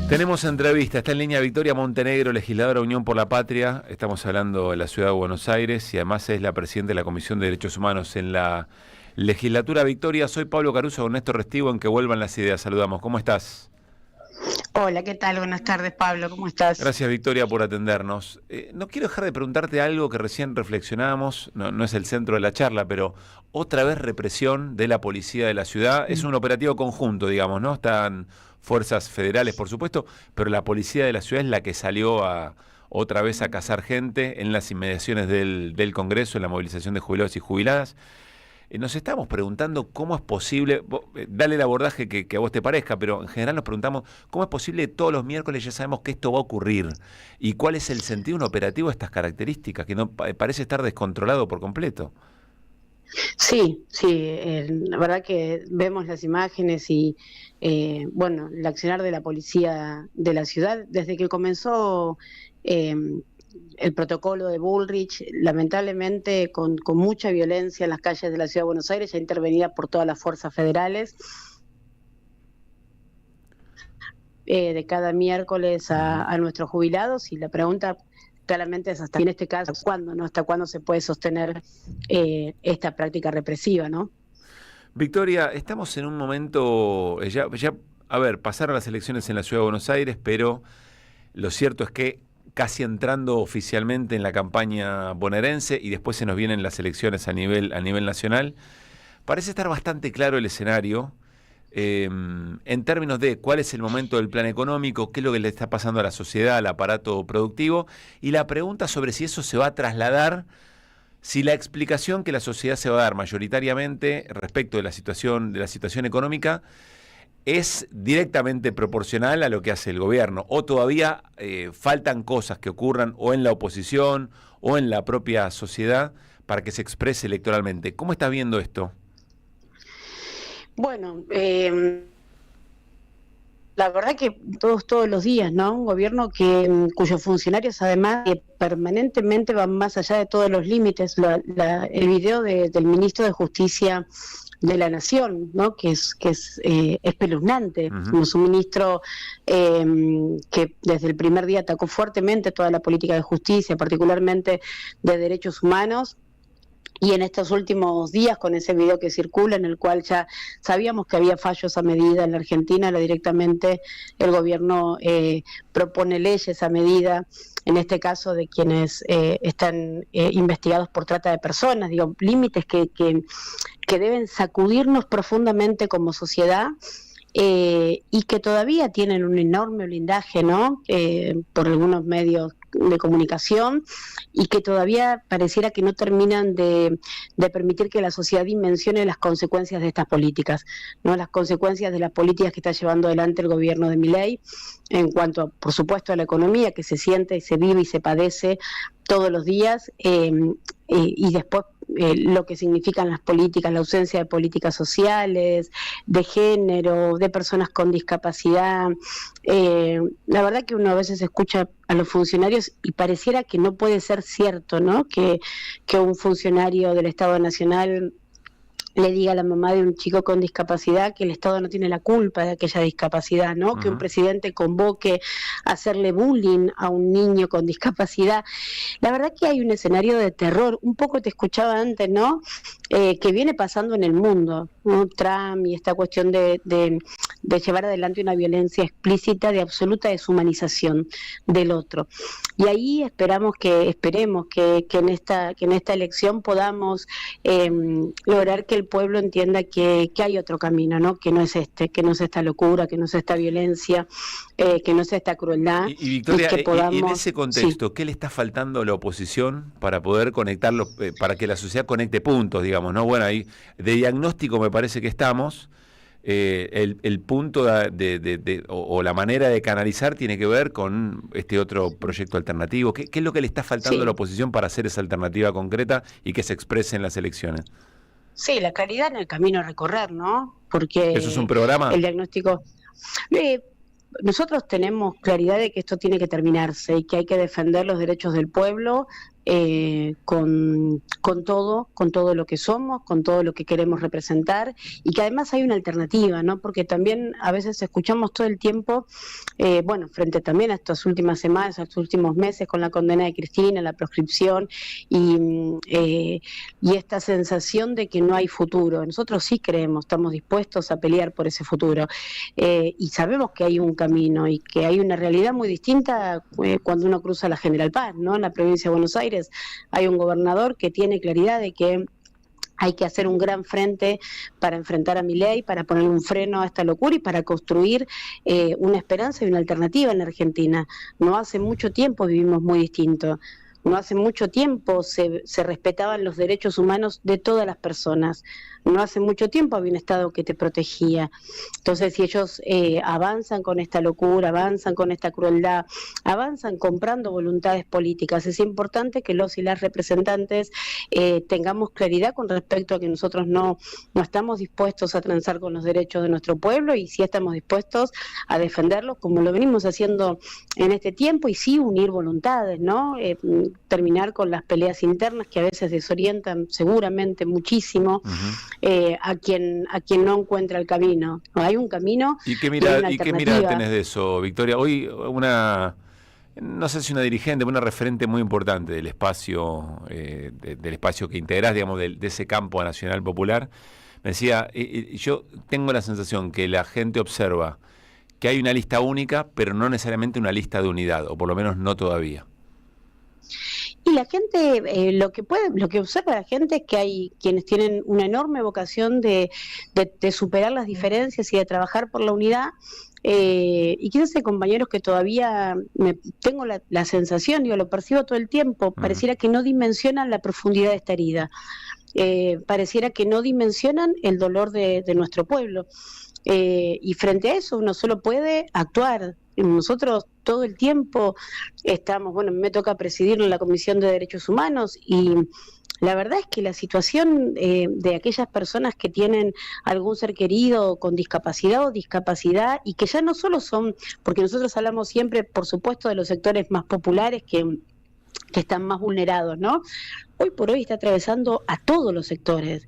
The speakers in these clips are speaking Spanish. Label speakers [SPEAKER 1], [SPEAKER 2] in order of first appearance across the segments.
[SPEAKER 1] Tenemos entrevista, está en línea Victoria Montenegro, legisladora Unión por la Patria. Estamos hablando de la ciudad de Buenos Aires y además es la presidenta de la Comisión de Derechos Humanos en la legislatura. Victoria, soy Pablo Caruso con Néstor Restivo en Que Vuelvan las Ideas. Saludamos, ¿cómo estás?
[SPEAKER 2] Hola, ¿qué tal? Buenas tardes, Pablo, ¿cómo estás?
[SPEAKER 1] Gracias, Victoria, por atendernos. No quiero dejar de preguntarte algo que recién reflexionábamos, no es el centro de la charla, pero otra vez represión de la policía de la ciudad. Es un operativo conjunto, digamos, ¿no? Están fuerzas federales, por supuesto, pero la policía de la ciudad es la que salió otra vez a cazar gente en las inmediaciones del Congreso, en la movilización de jubilados y jubiladas. Nos estamos preguntando cómo es posible, dale el abordaje que a vos te parezca, pero en general nos preguntamos cómo es posible que todos los miércoles ya sabemos que esto va a ocurrir y cuál es el sentido de un operativo de estas características, que no parece estar descontrolado por completo.
[SPEAKER 2] Sí, la verdad que vemos las imágenes y, bueno, el accionar de la policía de la ciudad, desde que comenzó el protocolo de Bullrich, lamentablemente con mucha violencia en las calles de la ciudad de Buenos Aires, ya intervenida por todas las fuerzas federales, de cada miércoles a nuestros jubilados, y la pregunta claramente es hasta en este caso, ¿cuándo, no? ¿Hasta cuándo se puede sostener esta práctica represiva, no?
[SPEAKER 1] Victoria, estamos en un momento, a ver, pasaron las elecciones en la ciudad de Buenos Aires, pero lo cierto es que casi entrando oficialmente en la campaña bonaerense y después se nos vienen las elecciones a nivel nacional, parece estar bastante claro el escenario en términos de cuál es el momento del plan económico, qué es lo que le está pasando a la sociedad, al aparato productivo, y la pregunta sobre si eso se va a trasladar, si la explicación que la sociedad se va a dar mayoritariamente respecto de la situación económica es directamente proporcional a lo que hace el gobierno, o todavía faltan cosas que ocurran o en la oposición o en la propia sociedad para que se exprese electoralmente. ¿Cómo estás viendo esto?
[SPEAKER 2] Bueno, la verdad que todos los días, ¿no? Un gobierno cuyos funcionarios además que permanentemente van más allá de todos los límites. El video del ministro de Justicia de la Nación, ¿no? Que es espeluznante. Como su ministro que desde el primer día atacó fuertemente toda la política de justicia, particularmente de derechos humanos. Y en estos últimos días, con ese video que circula, en el cual ya sabíamos que había fallos a medida en la Argentina, directamente el gobierno propone leyes a medida, en este caso de quienes están investigados por trata de personas, digo, límites que deben sacudirnos profundamente como sociedad. Y que todavía tienen un enorme blindaje, ¿no? Por algunos medios de comunicación, y que todavía pareciera que no terminan de permitir que la sociedad dimensione las consecuencias de estas políticas, ¿no? Las consecuencias de las políticas que está llevando adelante el gobierno de Milei en cuanto, por supuesto, a la economía, que se siente y se vive y se padece todos los días, y después lo que significan las políticas, la ausencia de políticas sociales, de género, de personas con discapacidad. La verdad que uno a veces escucha a los funcionarios y pareciera que no puede ser cierto, ¿no? Que un funcionario del Estado Nacional le diga a la mamá de un chico con discapacidad que el Estado no tiene la culpa de aquella discapacidad, ¿no? Que un presidente convoque a hacerle bullying a un niño con discapacidad. La verdad que hay un escenario de terror. Un poco te escuchaba antes, ¿no? Que viene pasando en el mundo, ¿no? Trump y esta cuestión de llevar adelante una violencia explícita de absoluta deshumanización del otro. Y ahí esperemos que en esta elección podamos lograr que el pueblo entienda que hay otro camino, ¿no? Que no es que no es esta locura, que no es esta violencia, que no es esta crueldad.
[SPEAKER 1] Y Victoria,
[SPEAKER 2] que podamos,
[SPEAKER 1] en ese contexto,
[SPEAKER 2] sí.
[SPEAKER 1] ¿qué le está faltando a la oposición para poder conectarlo, para que la sociedad conecte puntos, digamos, ¿no? Bueno, ahí de diagnóstico me parece que estamos. El punto o la manera de canalizar tiene que ver con este otro proyecto alternativo. ¿Qué es lo que le está faltando a la oposición para hacer esa alternativa concreta y que se exprese en las elecciones?
[SPEAKER 2] Sí, la claridad en el camino a recorrer, ¿no? Porque
[SPEAKER 1] ¿Eso es un programa?
[SPEAKER 2] el diagnóstico... nosotros tenemos claridad de que esto tiene que terminarse y que hay que defender los derechos del pueblo, con todo lo que somos, con todo lo que queremos representar, y que además hay una alternativa, ¿no? Porque también a veces escuchamos todo el tiempo, frente también a estas últimas semanas, a estos últimos meses, con la condena de Cristina, la proscripción, y esta sensación de que no hay futuro. Nosotros sí creemos, estamos dispuestos a pelear por ese futuro, y sabemos que hay un camino y que hay una realidad muy distinta cuando uno cruza la General Paz, ¿no? En la provincia de Buenos Aires hay un gobernador que tiene claridad de que hay que hacer un gran frente para enfrentar a Milei, para poner un freno a esta locura y para construir una esperanza y una alternativa en la Argentina. No hace mucho tiempo vivimos muy distinto. No hace mucho tiempo se respetaban los derechos humanos de todas las personas. No hace mucho tiempo había un Estado que te protegía. Entonces, si ellos avanzan con esta locura, avanzan con esta crueldad, avanzan comprando voluntades políticas, es importante que los y las representantes tengamos claridad con respecto a que nosotros no estamos dispuestos a transar con los derechos de nuestro pueblo, y sí estamos dispuestos a defenderlos como lo venimos haciendo en este tiempo, y sí unir voluntades, ¿no? Terminar con las peleas internas que a veces desorientan seguramente muchísimo a quien no encuentra el camino. No, hay un camino.
[SPEAKER 1] ¿Y qué mirada tenés de eso, Victoria? Hoy no sé si una dirigente, una referente muy importante del espacio, del espacio que integrás, digamos, de ese campo nacional popular, me decía, yo tengo la sensación que la gente observa que hay una lista única, pero no necesariamente una lista de unidad, o por lo menos no todavía.
[SPEAKER 2] Y la gente, lo que observa la gente es que hay quienes tienen una enorme vocación de superar las diferencias y de trabajar por la unidad, y quizás hay compañeros que todavía tengo la sensación, lo percibo todo el tiempo, pareciera que no dimensionan la profundidad de esta herida, pareciera que no dimensionan el dolor de nuestro pueblo. Y frente a eso uno solo puede actuar. Nosotros todo el tiempo estamos, me toca presidir en la Comisión de Derechos Humanos, y la verdad es que la situación de aquellas personas que tienen algún ser querido con discapacidad o discapacidad, y que ya no solo son, porque nosotros hablamos siempre, por supuesto, de los sectores más populares que están más vulnerados, ¿no? Hoy por hoy está atravesando a todos los sectores,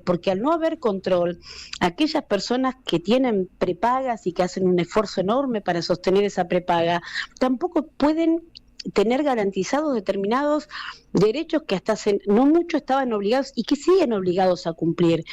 [SPEAKER 2] porque al no haber control, aquellas personas que tienen prepagas y que hacen un esfuerzo enorme para sostener esa prepaga, tampoco pueden tener garantizados determinados derechos que hasta hace no mucho estaban obligados y que siguen obligados a cumplir.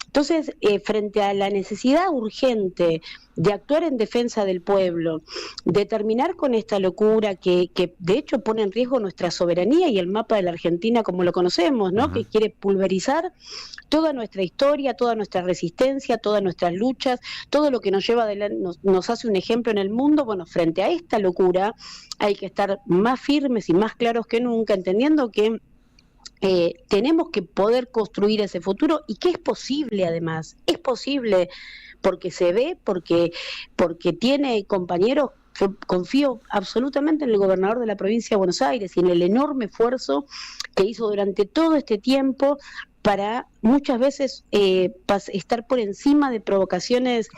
[SPEAKER 2] Entonces, frente a la necesidad urgente de actuar en defensa del pueblo, de terminar con esta locura que de hecho pone en riesgo nuestra soberanía y el mapa de la Argentina como lo conocemos, ¿no? Que quiere pulverizar toda nuestra historia, toda nuestra resistencia, todas nuestras luchas, todo lo que nos lleva adelante, nos hace un ejemplo en el mundo. Frente a esta locura hay que estar más firmes y más claros que nunca, entendiendo que tenemos que poder construir ese futuro, y que es posible, además, es posible porque se ve, porque tiene compañeros. Yo confío absolutamente en el gobernador de la provincia de Buenos Aires y en el enorme esfuerzo que hizo durante todo este tiempo para muchas veces estar por encima de provocaciones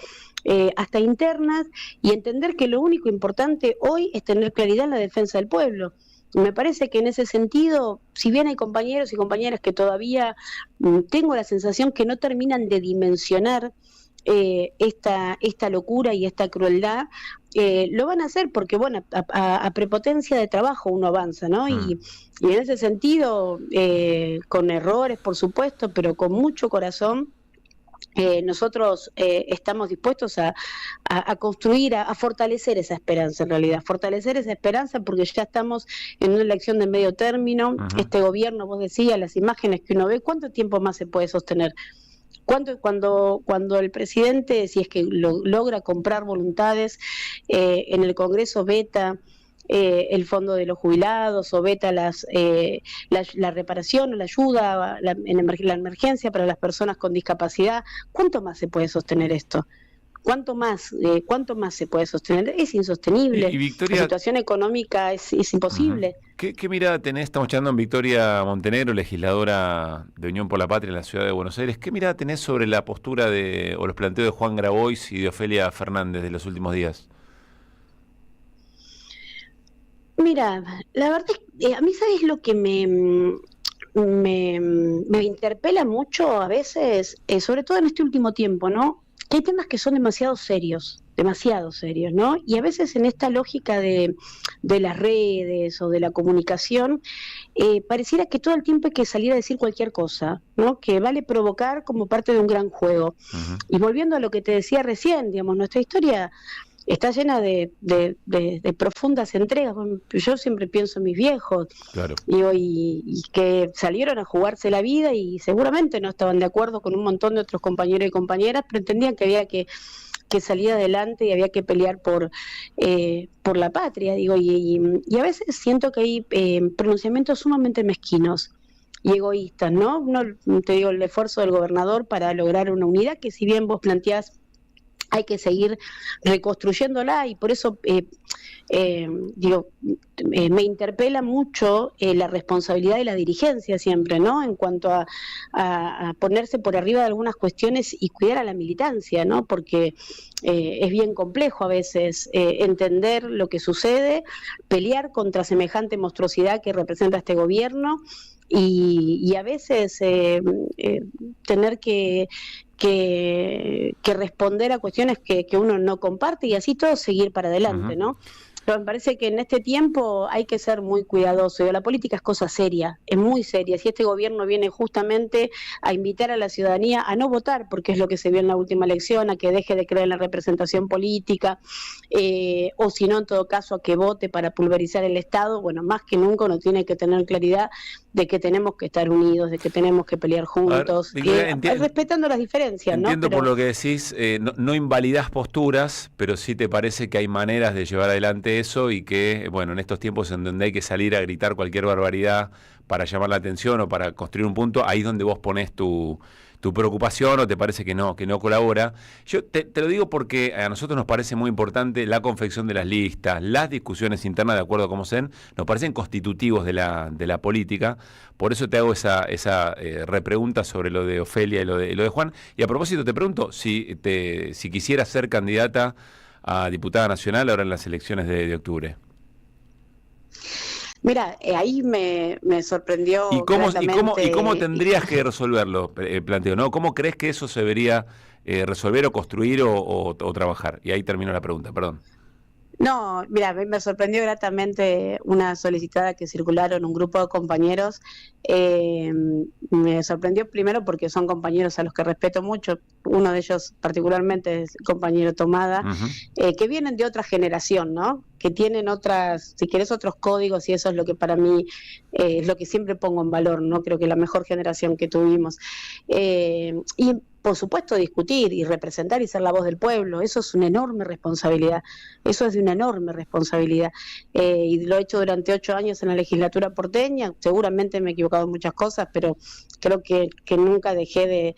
[SPEAKER 2] hasta internas, y entender que lo único importante hoy es tener claridad en la defensa del pueblo. Me parece que en ese sentido, si bien hay compañeros y compañeras que todavía tengo la sensación que no terminan de dimensionar esta locura y esta crueldad, lo van a hacer porque, a prepotencia de trabajo uno avanza, ¿no? Y en ese sentido, con errores, por supuesto, pero con mucho corazón, nosotros estamos dispuestos a construir, a fortalecer esa esperanza, en realidad, porque ya estamos en una elección de medio término. Este gobierno, vos decías, las imágenes que uno ve, ¿cuánto tiempo más se puede sostener? Cuando el presidente, si es que logra comprar voluntades, en el Congreso veta el fondo de los jubilados, o veta la reparación o la ayuda la emergencia para las personas con discapacidad, ¿cuánto más se puede sostener esto? ¿Cuánto más se puede sostener? Es insostenible.
[SPEAKER 1] Y Victoria,
[SPEAKER 2] la situación económica es imposible.
[SPEAKER 1] ¿Qué mirada tenés? Estamos charlando en Victoria Montenegro, legisladora de Unión por la Patria en la ciudad de Buenos Aires. ¿Qué mirada tenés sobre la postura o los planteos de Juan Grabois y de Ofelia Fernández de los últimos días?
[SPEAKER 2] Mira, la verdad es que a mí, ¿sabes lo que me interpela mucho a veces, sobre todo en este último tiempo, ¿no? Que hay temas que son demasiado serios, ¿no? Y a veces en esta lógica de las redes o de la comunicación, pareciera que todo el tiempo hay que salir a decir cualquier cosa, ¿no? Que vale provocar como parte de un gran juego.
[SPEAKER 1] Ujú.
[SPEAKER 2] Y volviendo a lo que te decía recién, digamos, nuestra historia está llena de profundas entregas. Bueno, yo siempre pienso en mis viejos,
[SPEAKER 1] Claro.
[SPEAKER 2] digo, y que salieron a jugarse la vida y seguramente no estaban de acuerdo con un montón de otros compañeros y compañeras, pero entendían que había que salir adelante y había que pelear por la patria, digo, y a veces siento que hay pronunciamientos sumamente mezquinos y egoístas, ¿no? No te digo, el esfuerzo del gobernador para lograr una unidad que, si bien vos planteás, hay que seguir reconstruyéndola, y por eso digo, me interpela mucho la responsabilidad de la dirigencia siempre, ¿no? En cuanto a ponerse por arriba de algunas cuestiones y cuidar a la militancia, ¿no? Porque es bien complejo a veces entender lo que sucede, pelear contra semejante monstruosidad que representa este gobierno, y a veces tener que responder a cuestiones que uno no comparte, y así todo seguir para adelante,
[SPEAKER 1] Ujú.
[SPEAKER 2] ¿no? Pero me parece que en este tiempo hay que ser muy cuidadoso. La política es cosa seria, es muy seria. Si este gobierno viene justamente a invitar a la ciudadanía a no votar, porque es lo que se vio en la última elección, a que deje de creer en la representación política, o si no, en todo caso, a que vote para pulverizar el Estado, bueno, más que nunca uno tiene que tener claridad de que tenemos que estar unidos, de que tenemos que pelear
[SPEAKER 1] A ver,
[SPEAKER 2] juntos,
[SPEAKER 1] Victoria,
[SPEAKER 2] respetando las diferencias, ¿no?
[SPEAKER 1] entiendo por
[SPEAKER 2] Pero
[SPEAKER 1] lo que decís, no, no invalidás posturas, pero sí te parece que hay maneras de llevar adelante eso y que, bueno, en estos tiempos en donde hay que salir a gritar cualquier barbaridad para llamar la atención o para construir un punto, ahí es donde vos ponés tu preocupación o te parece que no colabora. Yo te lo digo porque a nosotros nos parece muy importante la confección de las listas, las discusiones internas de acuerdo a cómo sean, nos parecen constitutivos de la política. Por eso te hago esa repregunta sobre lo de Ofelia y lo de Juan. Y a propósito te pregunto si quisieras ser candidata a diputada nacional ahora en las elecciones de octubre.
[SPEAKER 2] mira, ahí me sorprendió
[SPEAKER 1] Y cómo
[SPEAKER 2] gratamente.
[SPEAKER 1] tendrías que resolverlo? Planteo, ¿no? ¿Cómo crees que eso se debería resolver o construir o trabajar? Y ahí termino la pregunta, perdón.
[SPEAKER 2] No, mira, me sorprendió gratamente una solicitada que circularon un grupo de compañeros. eh, Me sorprendió primero porque son compañeros a los que respeto mucho. Uno de ellos particularmente es el compañero Tomada,
[SPEAKER 1] Ujú.
[SPEAKER 2] que vienen de otra generación, ¿no? Que tienen otras, si querés, otros códigos, y eso es lo que para mí es lo que siempre pongo en valor, ¿no? Creo que la mejor generación que tuvimos. Y por supuesto discutir y representar y ser la voz del pueblo, eso es una enorme responsabilidad, eso es de una enorme responsabilidad. Y lo he hecho durante 8 años en la legislatura porteña, seguramente me he equivocado en muchas cosas, pero creo que nunca dejé de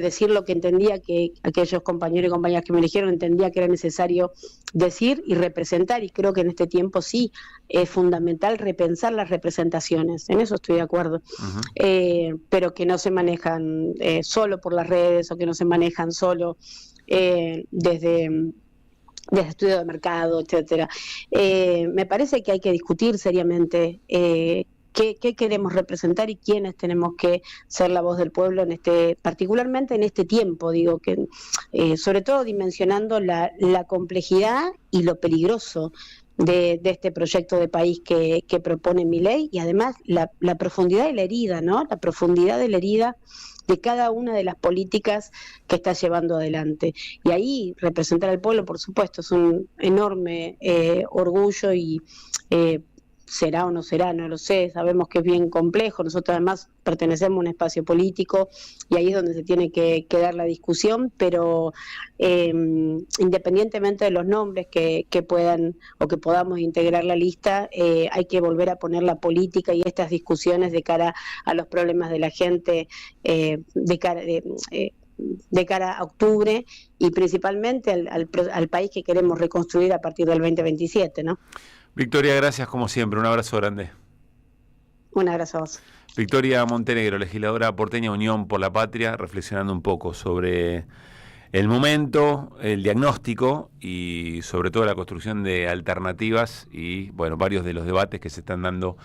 [SPEAKER 2] decir lo que entendía que aquellos compañeros y compañeras que me eligieron entendía que era necesario decir y representar, y creo que en este tiempo sí es fundamental repensar las representaciones, en eso estoy de acuerdo,
[SPEAKER 1] Ujú.
[SPEAKER 2] pero que no se manejan solo por las redes, o que no se manejan solo desde estudio de mercado, etcétera. Me parece que hay que discutir seriamente qué queremos representar y quiénes tenemos que ser la voz del pueblo particularmente en este tiempo, digo, que sobre todo dimensionando la complejidad y lo peligroso de este proyecto de país que propone Milei, y además la profundidad de la herida, ¿no? La profundidad de la herida de cada una de las políticas que está llevando adelante. Y ahí representar al pueblo, por supuesto, es un enorme orgullo, y será o no será, no lo sé, sabemos que es bien complejo. Nosotros además pertenecemos a un espacio político y ahí es donde se tiene que dar la discusión, pero independientemente de los nombres que puedan o que podamos integrar la lista, hay que volver a poner la política y estas discusiones de cara a los problemas de la gente, de cara a octubre, y principalmente al país que queremos reconstruir a partir del 2027, ¿no?
[SPEAKER 1] Victoria, gracias como siempre. Un abrazo grande.
[SPEAKER 2] Un abrazo a vos.
[SPEAKER 1] Victoria Montenegro, legisladora porteña Unión por la Patria, reflexionando un poco sobre el momento, el diagnóstico y sobre todo la construcción de alternativas y, bueno, varios de los debates que se están dando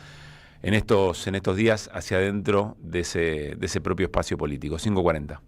[SPEAKER 1] en estos días hacia adentro de ese propio espacio político. 5:40.